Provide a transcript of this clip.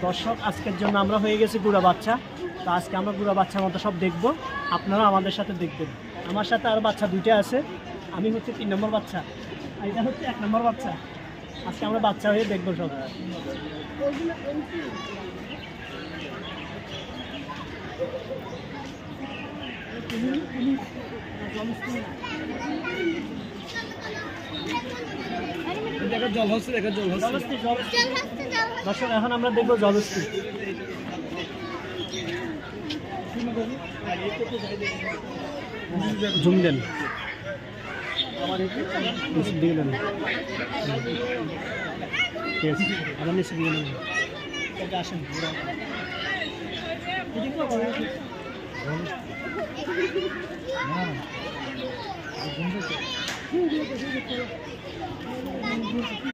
দর্শক আজকের জন্য আমরা হয়ে গেছি গুড়া বাচ্চা। তো আজকে আমরা গুড়া বাচ্চার মতো সব দেখব, আপনারা আমাদের সাথে দেখবেন। আমার সাথে আর বাচ্চা দুইটা আছে, আমি হচ্ছে 3 নম্বর বাচ্চা, আর এটা হচ্ছে 1 নম্বর বাচ্চা। আজকে আমরা বাচ্চা হয়ে দেখবো সব। জল হচ্ছে, জল হচ্ছে। দর্শক এখন আমরা দেখবো জলস্থি। জুম দেন, দিয়ে দেন, ঠিক আছে, আবার নিচে দিয়ে নেবেন। আসেন না